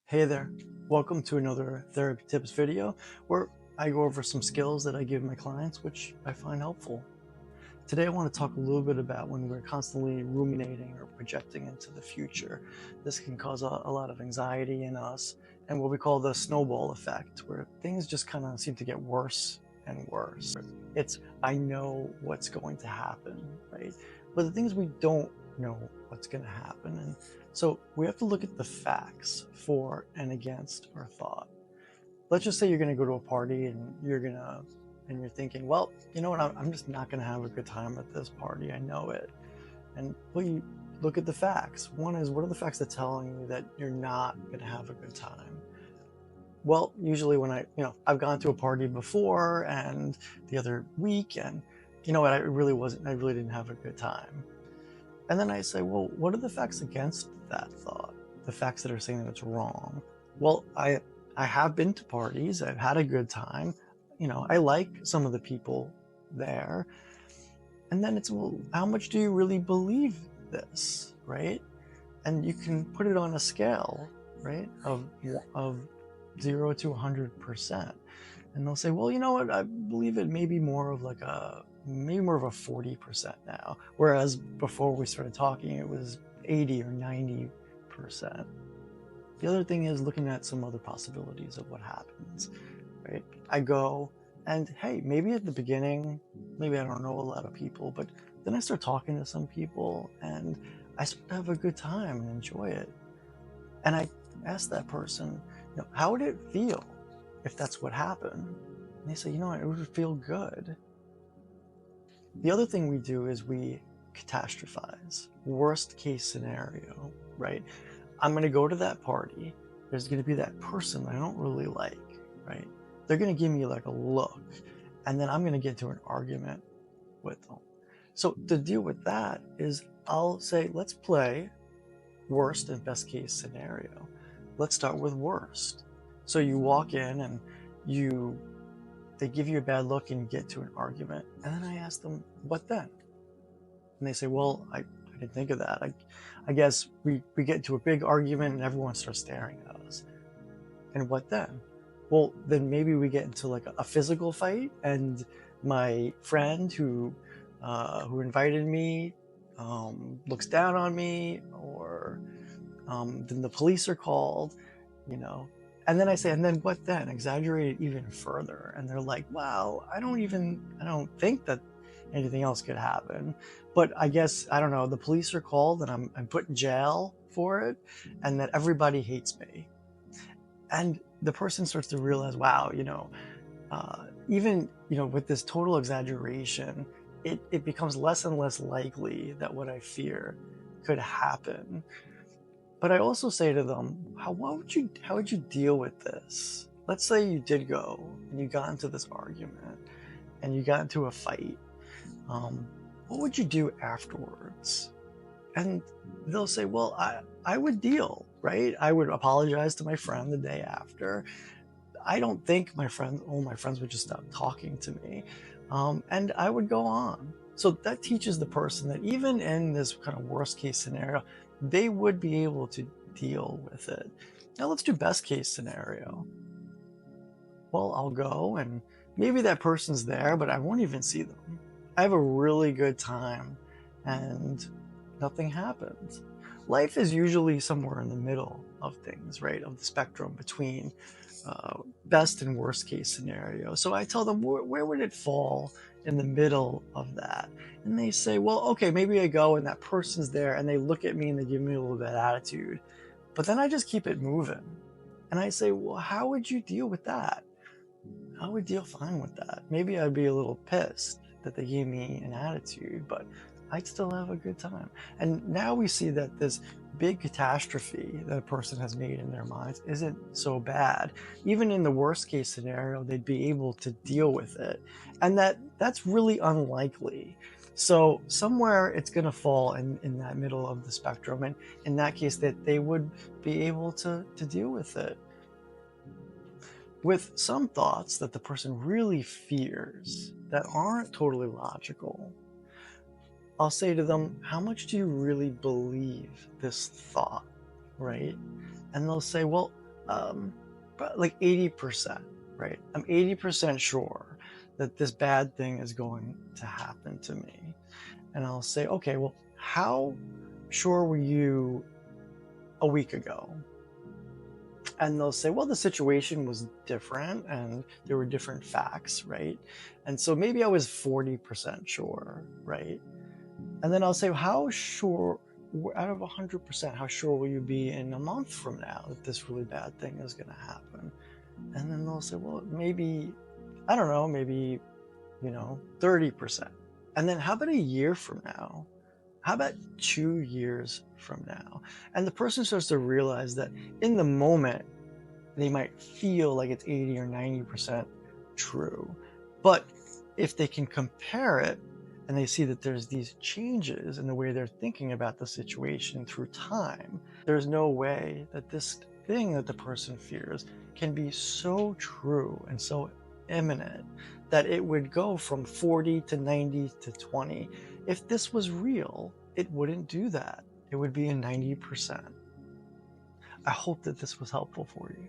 Hey there, welcome to another therapy tips video where I go over some skills that I give my clients, which I find helpful. Today I want to talk a little bit about when we're constantly ruminating or projecting into the future. This can cause a lot of anxiety in us and what we call the snowball effect, where things just kind of seem to get worse and worse. It's, I know what's going to happen, right? But the things we don't know what's going to happen. And so we have to look at the facts for and against our thought. Let's just say you're going to go to a party and you're thinking, well, you know what, I'm just not going to have a good time at this party. I know it. And well, you look at the facts. One is, what are the facts that telling you that you're not going to have a good time? Well, usually when I've gone to a party before and the other week, and you know what, I really didn't have a good time. And then I say, well, what are the facts against that thought? The facts that are saying that it's wrong? Well, I have been to parties. I've had a good time. I like some of the people there. And then it's, well, how much do you really believe this, right? And you can put it on a scale, right, of 0 to 100%. And they'll say, well, you know what, I believe it may be more of a 40% now, whereas before we started talking it was 80 or 90%. The other thing is looking at some other possibilities of what happens, right? I go and, hey, maybe at the beginning, maybe I don't know a lot of people, but then I start talking to some people and I start to have a good time and enjoy it. And I ask that person, how would it feel if that's what happened? And they say, it would feel good. The other thing we do is we catastrophize. Worst case scenario, right? I'm going to go to that party. There's going to be that person I don't really like, right? They're going to give me like a look, and then I'm going to get into an argument with them. So to deal with that is I'll say, let's play worst and best case scenario. Let's start with worst. So you walk in and they give you a bad look and you get to an argument. And then I ask them, what then? And they say, well, I didn't think of that. I guess we get into a big argument and everyone starts staring at us. And what then? Well, then maybe we get into like a physical fight, and my friend who invited me looks down on me, or then the police are called, and then I say, and then what then? Exaggerate it even further. And they're like, wow, I don't think that anything else could happen. But I guess, I don't know, the police are called and I'm put in jail for it, and that everybody hates me. And the person starts to realize, wow, even, with this total exaggeration, it becomes less and less likely that what I fear could happen. But I also say to them, how would you deal with this? Let's say you did go and you got into this argument and you got into a fight. What would you do afterwards? And they'll say, well, I would deal, right? I would apologize to my friend the day after. I don't think all my friends would just stop talking to me. And I would go on. So that teaches the person that even in this kind of worst case scenario, they would be able to deal with it. Now let's do best case scenario. Well, I'll go and maybe that person's there, but I won't even see them. I have a really good time and nothing happens. Life is usually somewhere in the middle of things, right? Of the spectrum between best and worst case scenario. So I tell them, where would it fall in the middle of that? And they say, well, okay, maybe I go and that person's there and they look at me and they give me a little bit of attitude. But then I just keep it moving. And I say, well, how would you deal with that? I would deal fine with that. Maybe I'd be a little pissed that they gave me an attitude, but I'd still have a good time. And now we see that this big catastrophe that a person has made in their minds isn't so bad. Even in the worst case scenario, they'd be able to deal with it. And that's really unlikely. So somewhere it's going to fall in that middle of the spectrum. And in that case, that they would be able to deal with it. With some thoughts that the person really fears that aren't totally logical, I'll say to them, how much do you really believe this thought, right? And they'll say, well, but like 80%, right? I'm 80% sure that this bad thing is going to happen to me. And I'll say, okay, well, how sure were you a week ago? And they'll say, well, the situation was different and there were different facts, right? And so maybe I was 40% sure, right? And then I'll say, how sure, out of 100%, how sure will you be in a month from now that this really bad thing is going to happen? And then they'll say, well, maybe, I don't know, maybe, 30%. And then how about a year from now? How about 2 years from now? And the person starts to realize that in the moment, they might feel like it's 80 or 90% true. But if they can compare it and they see that there's these changes in the way they're thinking about the situation through time, there's no way that this thing that the person fears can be so true and so imminent that it would go from 40 to 90 to 20. If this was real, it wouldn't do that. It would be a 90%. I hope that this was helpful for you.